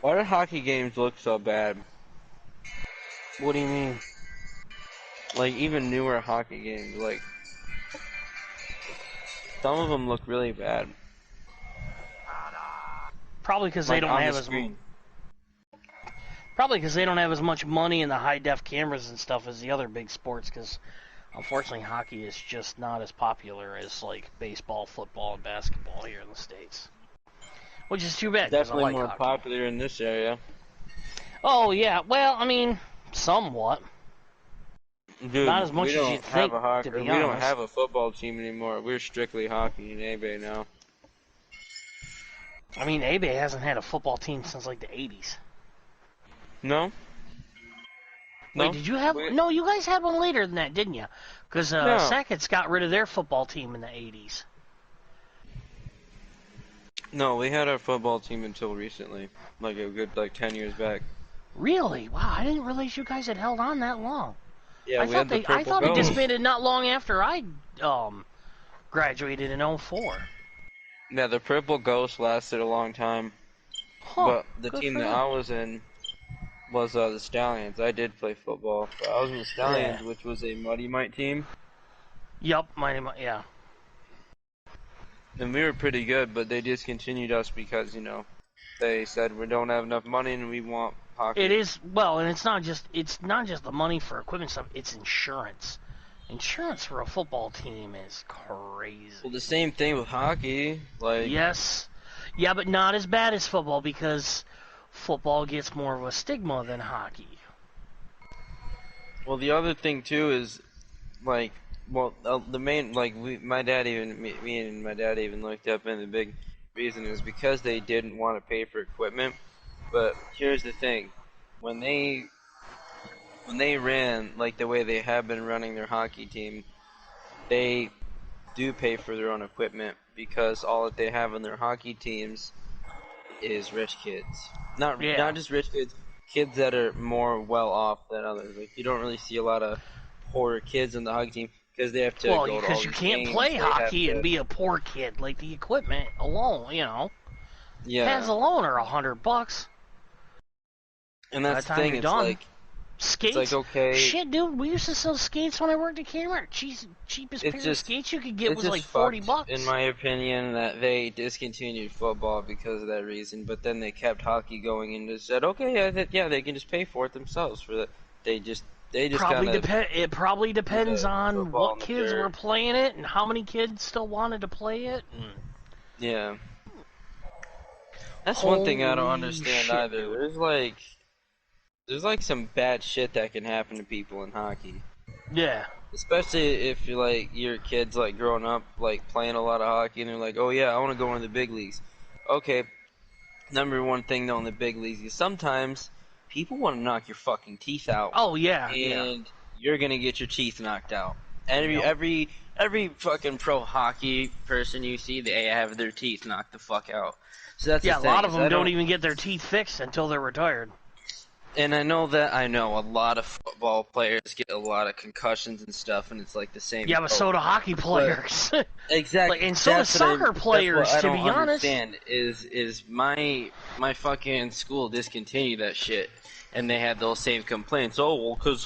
Why do hockey games look so bad? What do you mean? Like even newer hockey games, like some of them look really bad. Probably because they Like don't on the have as screen. probably because they don't have as much money in the high def cameras and stuff as the other big sports. Because unfortunately, hockey is just not as popular as like baseball, football, and basketball here in the states. Which is too bad because I Definitely like more hockey. popular in this area. Oh yeah, well I mean, somewhat. Not as Dude, we much as don't you'd have think, a to hockey. be We don't honest. have a football team anymore. We're strictly hockey and A-Bay now. I mean, A-Bay hasn't had a football team since like the 80s. No, Wait, no, did you have? we No, you guys had one later than that, didn't you? Because no, Sackett's got rid of their football team in the 80s. no. We had our football team until recently, like a good 10 years back. Really? Wow, I didn't realize you guys had held on that long. Yeah, we had the I Purple thought it Ghost. disbanded not long after I graduated in '04. Yeah, the Purple Ghost lasted a long time, Huh? but the Good team for that them. I was in was the Stallions. I did play football. But I was in the Yeah. Stallions, which was a Muddy Mite team, Yup. Yeah. and we were pretty good. But they discontinued us because they said we don't have enough money and we want It hockey. is well, and it's not just the money for equipment stuff. It's insurance. Insurance for a football team is Well, the crazy. same thing with hockey. Like, Yes. Yeah, but not as bad as football because football gets more of a stigma than hockey. well, the other thing too is like, well, the main my dad even me and my dad even looked up, and the big reason is because they didn't want to pay for equipment. But here's the thing: when they ran like the way they have been running their hockey team, they do pay for their own equipment because all that they have in their hockey teams is rich kids. Yeah. Not just rich kids, kids that are more well off than others. Like you don't really see a lot of poorer kids in the hockey team because they have to Well, go to all because you these can't games. play They have hockey and to, be a poor kid. Like the equipment alone, pads yeah. alone are $100. And By that's the the time thing. you're done, It's like skates. okay, Shit, dude, we used to sell skates when I worked at Kmart. Cheapest it's pair of just skates you could get it's was just like 40 fucked in bucks. my opinion that they discontinued football because of that reason. But then they kept hockey going and just said, okay, yeah, they can just pay for it themselves for the. They just kind of It probably do depends the on football what in the kids were dirt. playing it and how many kids still wanted to play it. Yeah. That's one thing I don't Holy understand shit, either. dude. There's some bad shit that can happen to people in hockey. Yeah. Especially if you're your kids growing up playing a lot of hockey and they're like, "Oh yeah, I want to go into the big leagues." Okay, number one thing though in the big leagues is sometimes people want to knock your fucking teeth out Oh yeah, yeah. and you're going to get your teeth knocked out. Every Yep. every every fucking pro hockey person you see, they have their teeth knocked the fuck out. So that's the Yeah, a lot thing of is them I don't don't. even get their teeth fixed until they're retired. And I know a lot of football players get a lot of concussions and stuff, and it's like the same Yeah, but so boat. do hockey But players. Like, exact, and so do soccer that's what players, I to don't be honest. understand is my fucking school discontinued that shit, and they had those same complaints. Oh well, because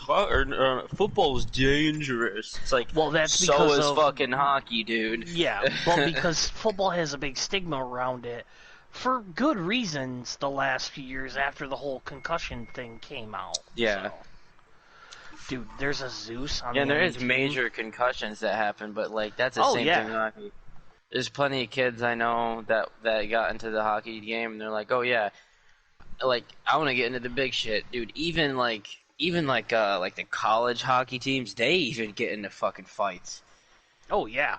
football is dangerous. It's like Well, that's so because is of fucking hockey, dude. yeah, but because football has a big stigma around it for good reasons the last few years after the whole concussion thing came out. Yeah. So, dude, there's a Zeus on Yeah, the and there enemy is team. major concussions that happen, but that's the Oh same thing yeah. with hockey. There's plenty of kids I know that got into the hockey game and they're like, oh yeah, I want to get into the big shit, dude. Even like the college hockey teams, they even get into fucking fights. Oh yeah.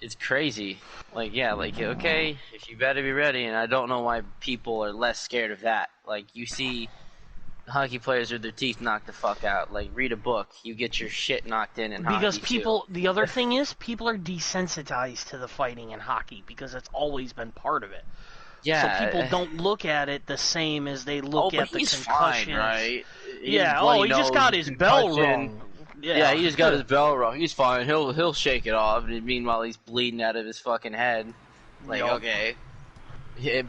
It's crazy. Yeah, okay, if you better be ready, and I don't know why people are less scared of that. Like you see hockey players with their teeth knocked the fuck out. Like read a book, you get your shit knocked in Because hockey too. the other thing is, people are desensitized to the fighting in hockey because it's always been part of it. So people Yeah. don't look at it the same as they Oh, look but at the he's fine, concussions. right? He's Yeah, oh, bloody he just nose, got his bell concussion. rung. Yeah, Yeah. he just got his bell rung. He's fine. He'll shake it off. And meanwhile, he's bleeding out of his fucking head. Like, Yup. okay. Yeah,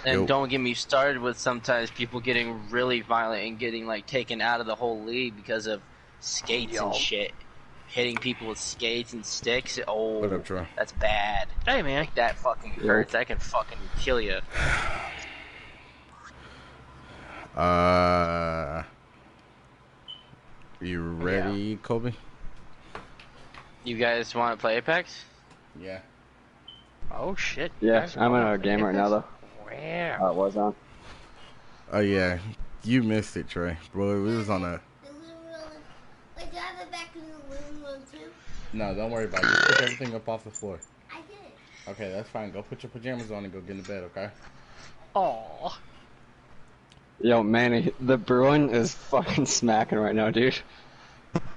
and Yo. don't get me started with sometimes people getting really violent and getting like taken out of the whole league because of skates and Yo. shit. Hitting people with skates and sticks. Oh, What up, Troy? that's bad. Hey, man. Like that fucking hurts. That can fucking kill you. You ready, Kobe? You guys want to play Apex? Yeah. Oh, shit. Yeah, Guys, I'm in oh, our game right now, though. Where? Oh, it was on. Oh yeah, you missed it, Trey. Bro, we was on a. The living room. Wait, do I have it back in the living room too? No, don't worry about it. Just pick everything up off the floor. I did. Okay, that's fine. Go put your pajamas on and go get in the bed, okay? Aw. Yo, Manny, the Bruin is fucking smacking right now, dude.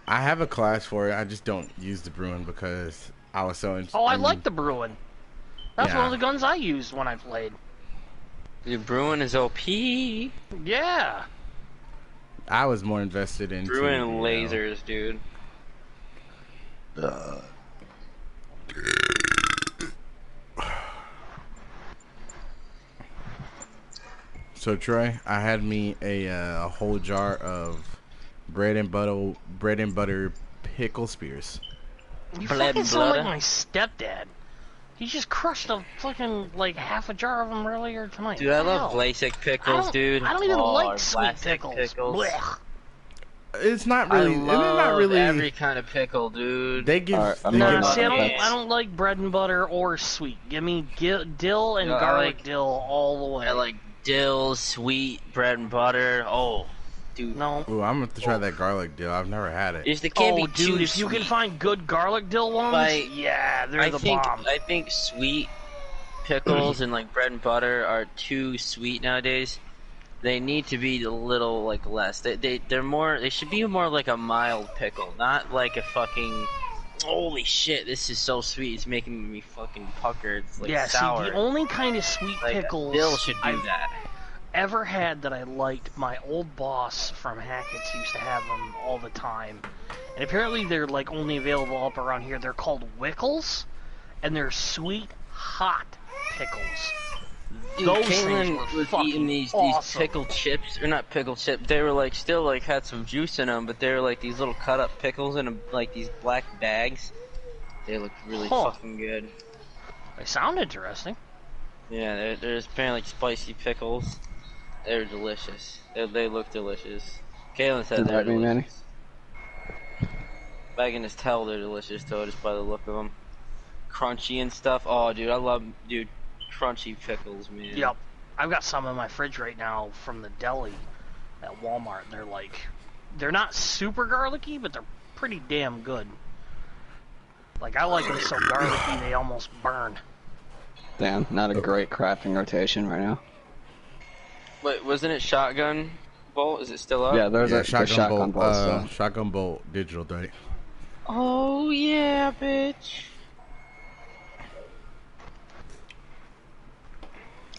I have a class for it. I just don't use the Bruin because I was so. Oh, I like the Bruin. That's Yeah. one of the guns I used when I played. Dude, Bruin is OP. Yeah. I was more invested in Bruin and lasers, dude. So Trey, I had me a whole jar of bread and butter pickle spears. You Blood fucking and sound like blood. my stepdad. He just crushed a fucking, like, half a jar of them earlier tonight. Dude, I What the love hell? Blasik pickles, dude. I don't even Oh, like sweet Blasik pickles. Blech. It's not I really. They're love not really. every kind of pickle, dude. They give. Alright, I'm they not give- Nah, see, Yes. I don't like bread and butter or sweet. Give me dill and No, I garlic like- dill all the way. I like dill, sweet, bread and butter. Oh, dude. No. Ooh, I'm gonna have to try that garlic deal. I've never had it. It can't Oh, be dude, too if you can sweet. find good garlic dill ones, Like, yeah, they're I the think bomb. I think sweet pickles and like bread and butter are too sweet nowadays. They need to be a little like less. They're more. They should be more like a mild pickle, not like a fucking. Holy shit! This is so sweet. It's making me fucking pucker. It's like yeah, sour. see, the only kind of sweet like pickles Bill should do I've that. ever had that I liked, my old boss from Hackett's used to have them all the time. And apparently they're like only available up around here. They're called Wickles, and they're sweet, hot pickles. Dude, Those things Caitlin were was fucking eating these awesome. pickled chips, or not pickled chips. They were like still like had some juice in them, but they were like these little cut up pickles in like these black bags. They looked really Huh. fucking good. They sound interesting. Yeah, they're apparently like spicy pickles. They're delicious. They look delicious. Caitlin said Did they're that mean, Manny? delicious. I can just tell they're delicious though, just by the look of them. Crunchy and stuff. Oh, dude, I love crunchy pickles, man. Yep. I've got some in my fridge right now from the deli at Walmart. They're not super garlicky, but they're pretty damn good. Like, I like them so garlicky they almost burn. Damn, not a great crafting rotation right now. Wait, wasn't it shotgun bolt? Is it still up? Yeah, there's Yeah, a shotgun bolt. So. Shotgun bolt digital, right? Oh yeah, bitch.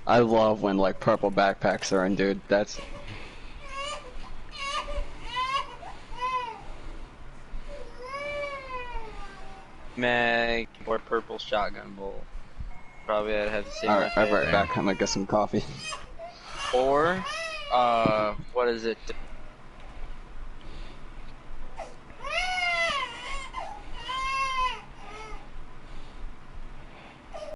I love when like purple backpacks are in, dude. That's Mag or purple shotgun bolt. Probably I'd have to say. alright. my I'll be right favorite. back. I'm gonna get some coffee. Or, what is it?